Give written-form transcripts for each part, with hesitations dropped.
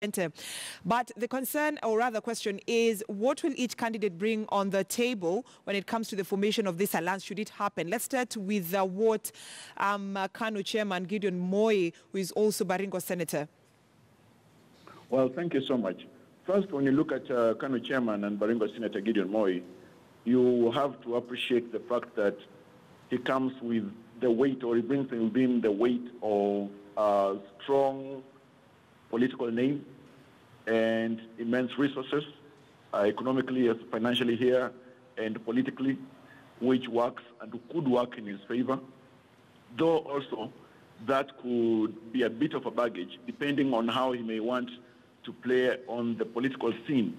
center. But the concern, or rather question, is what will each candidate bring on the table when it comes to the formation of this alliance, should it happen? Let's start with what KANU Chairman Gideon Moi, who is also Baringo Senator. Well, thank you so much. First, when you look at KANU Chairman and Baringo Senator Gideon Moi, you have to appreciate the fact that he comes with the weight, or he brings within the weight of a strong political name and immense resources, economically, financially here, and politically, which works and could work in his favor. Though also that could be a bit of a baggage, depending on how he may want to play on the political scene,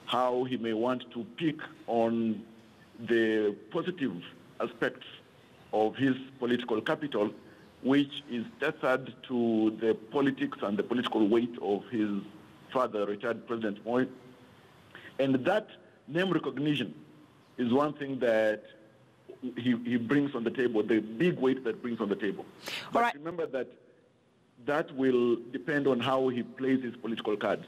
how he may want to pick on the positive aspects of his political capital, which is tethered to the politics and the political weight of his father, retired President Moi. And that name recognition is one thing that he brings on the table, the big weight that brings on the table. But remember that will depend on how he plays his political cards.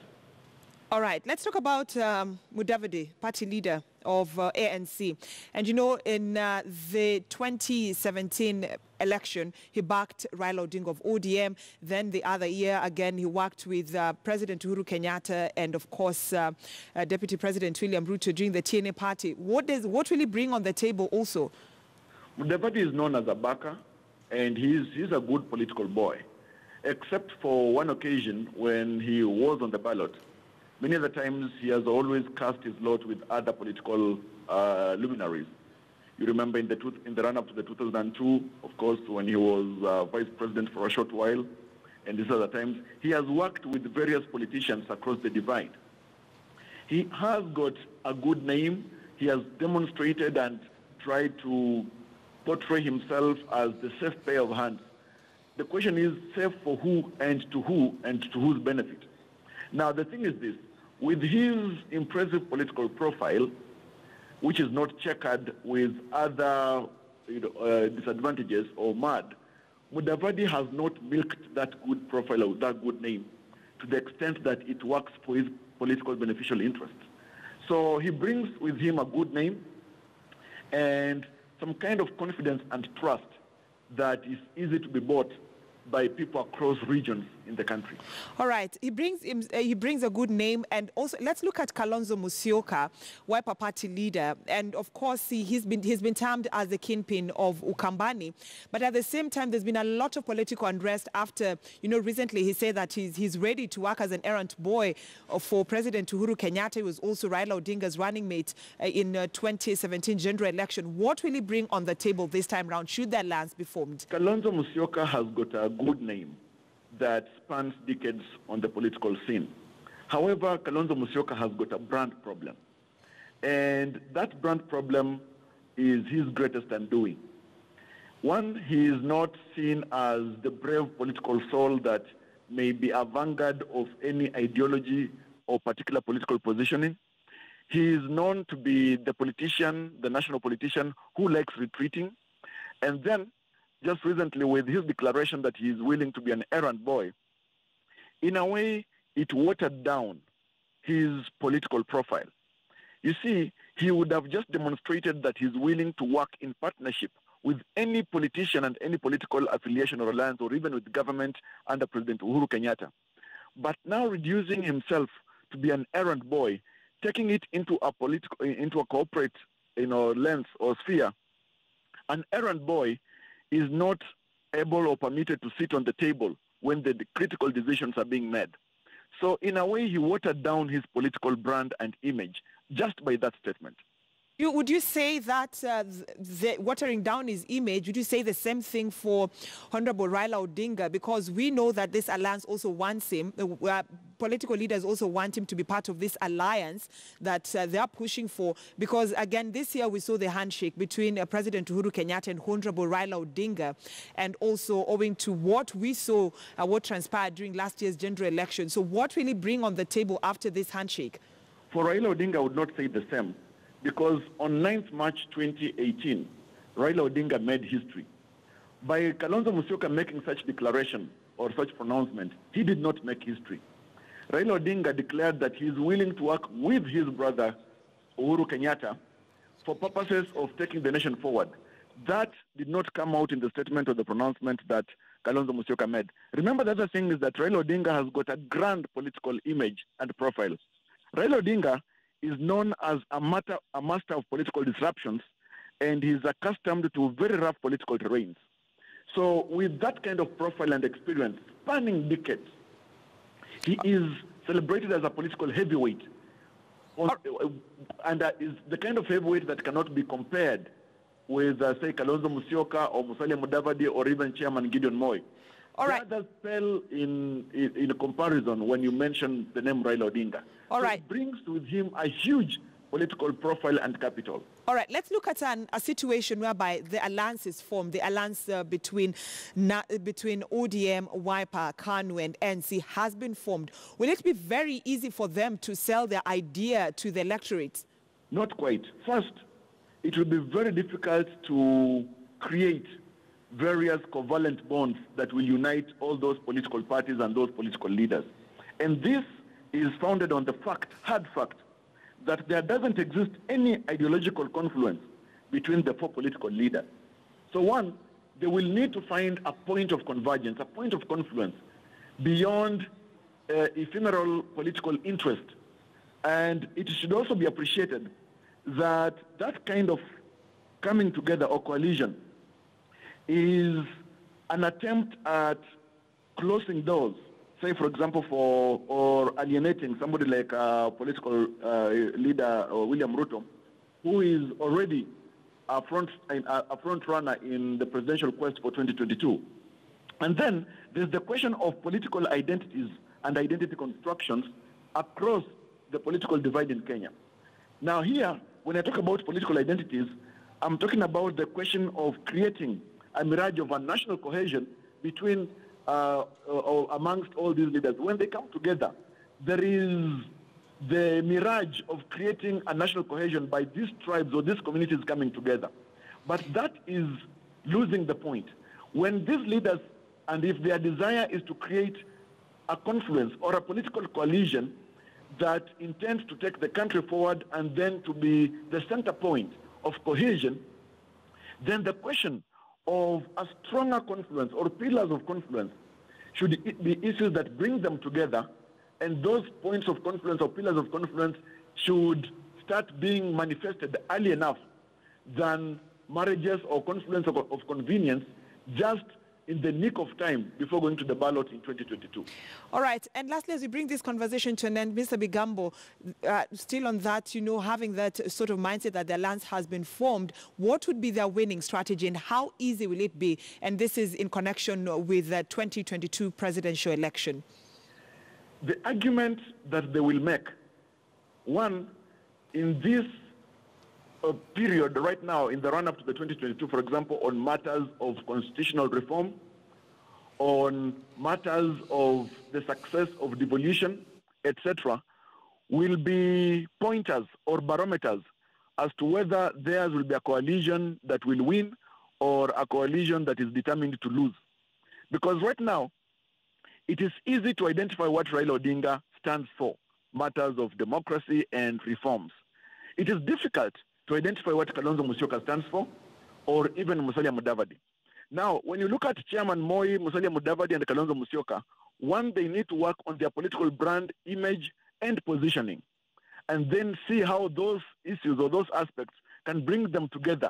All right, let's talk about Mudavadi, party leader of ANC. And you know, in the 2017 election, he backed Raila Odinga of ODM. Then the other year, again, he worked with President Uhuru Kenyatta and, of course, Deputy President William Ruto during the TNA party. What will he bring on the table also? Mudavadi is known as a backer, and he's a good political boy, except for one occasion when he was on the ballot. Many other times, he has always cast his lot with other political luminaries. You remember in the run-up to the 2002, of course, when he was vice president for a short while, and these other times, he has worked with various politicians across the divide. He has got a good name. He has demonstrated and tried to portray himself as the safe pair of hands. The question is, safe for who and to whose benefit? Now, the thing is this. With his impressive political profile, which is not checkered with other disadvantages or mud, Mudavadi has not milked that good profile or that good name to the extent that it works for his political beneficial interests. So he brings with him a good name and some kind of confidence and trust that is easy to be bought by people across regions in the country. All right, he brings a good name, and also let's look at Kalonzo Musyoka, Wiper Party leader, and of course he's been termed as the kingpin of Ukambani, but at the same time there's been a lot of political unrest after, recently he said that he's ready to work as an errand boy for President Uhuru Kenyatta. He was also Raila Odinga's running mate in 2017 general election. What will he bring on the table this time round, should that alliance be formed? Kalonzo Musyoka has got a good name that spans decades on the political scene. However, Kalonzo Musyoka has got a brand problem. And that brand problem is his greatest undoing. One, he is not seen as the brave political soul that may be a vanguard of any ideology or particular political positioning. He is known to be the politician, the national politician, who likes retreating. And then, just recently, with his declaration that he is willing to be an errand boy, in a way, it watered down his political profile. You see, he would have just demonstrated that he's willing to work in partnership with any politician and any political affiliation or alliance, or even with government under President Uhuru Kenyatta. But now reducing himself to be an errand boy, taking it into a corporate, lens or sphere, an errand boy is not able or permitted to sit on the table when the critical decisions are being made. So in a way, he watered down his political brand and image just by that statement. Would you say that the watering down his image, would you say the same thing for Honorable Raila Odinga? Because we know that this alliance also wants him, political leaders also want him to be part of this alliance that they are pushing for. Because again, this year we saw the handshake between President Uhuru Kenyatta and Honorable Raila Odinga. And also owing to what we saw, what transpired during last year's general election. So what will he bring on the table after this handshake? For Raila Odinga, I would not say the same. Because on 9th March 2018, Raila Odinga made history. By Kalonzo Musyoka making such declaration or such pronouncement, he did not make history. Raila Odinga declared that he is willing to work with his brother Uhuru Kenyatta for purposes of taking the nation forward. That did not come out in the statement or the pronouncement that Kalonzo Musyoka made. Remember, the other thing is that Raila Odinga has got a grand political image and profile. Raila Odinga is known as a master of political disruptions, and he's accustomed to very rough political terrains. So with that kind of profile and experience, spanning decades, he is celebrated as a political heavyweight, and is the kind of heavyweight that cannot be compared with, say, Kalonzo Musyoka or Musalia Mudavadi or even Chairman Gideon Moi. All right. Others fell in comparison when you mention the name Raila Odinga. All right. It brings with him a huge political profile and capital. All right, let's look at a situation whereby the alliance is formed, the alliance between ODM, Wiper, KANU and NC has been formed. Will it be very easy for them to sell their idea to the electorate? Not quite. First, it will be very difficult to create various covalent bonds that will unite all those political parties and those political leaders. And this is founded on the fact, hard fact, that there doesn't exist any ideological confluence between the four political leaders. So one, they will need to find a point of convergence, a point of confluence beyond ephemeral political interest. And it should also be appreciated that that kind of coming together or coalition is an attempt at closing doors, say, for example, or alienating somebody like political leader William Ruto, who is already a front runner in the presidential quest for 2022. And then there's the question of political identities and identity constructions across the political divide in Kenya. Now here, when I talk about political identities, I'm talking about the question of creating a mirage of a national cohesion between or amongst all these leaders. When they come together, there is the mirage of creating a national cohesion by these tribes or these communities coming together. But that is losing the point. When these leaders, and if their desire is to create a confluence or a political coalition that intends to take the country forward and then to be the center point of cohesion, then the question of a stronger confluence or pillars of confluence should be issues that bring them together, and those points of confluence or pillars of confluence should start being manifested early enough than marriages or confluence of convenience just in the nick of time before going to the ballot in 2022. All right. And lastly, as we bring this conversation to an end, Mr. Bigambo, still on that, having that sort of mindset that the alliance has been formed, what would be their winning strategy and how easy will it be? And this is in connection with the 2022 presidential election. The argument that they will make, one, in this period right now, in the run-up to the 2022, for example, on matters of constitutional reform, on matters of the success of devolution, etc., will be pointers or barometers as to whether theirs will be a coalition that will win or a coalition that is determined to lose. Because right now, it is easy to identify what Raila Odinga stands for, matters of democracy and reforms. It is difficult to identify what Kalonzo Musyoka stands for, or even Musalia Mudavadi. Now, when you look at Chairman Moi, Musalia Mudavadi, and Kalonzo Musyoka, one, they need to work on their political brand, image, and positioning, and then see how those issues or those aspects can bring them together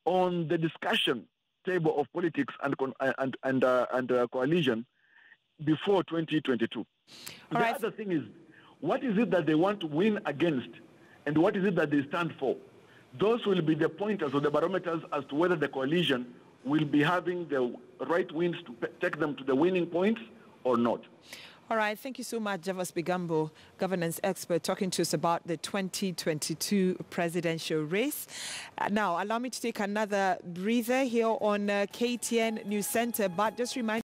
on the discussion table of politics and coalition before 2022. The other thing is, what is it that they want to win against, and what is it that they stand for? Those will be the pointers or the barometers as to whether the coalition will be having the right winds to take them to the winning points or not. All right. Thank you so much, Javas Bigambo, governance expert, talking to us about the 2022 presidential race. Now, allow me to take another breather here on KTN News Center, but just remind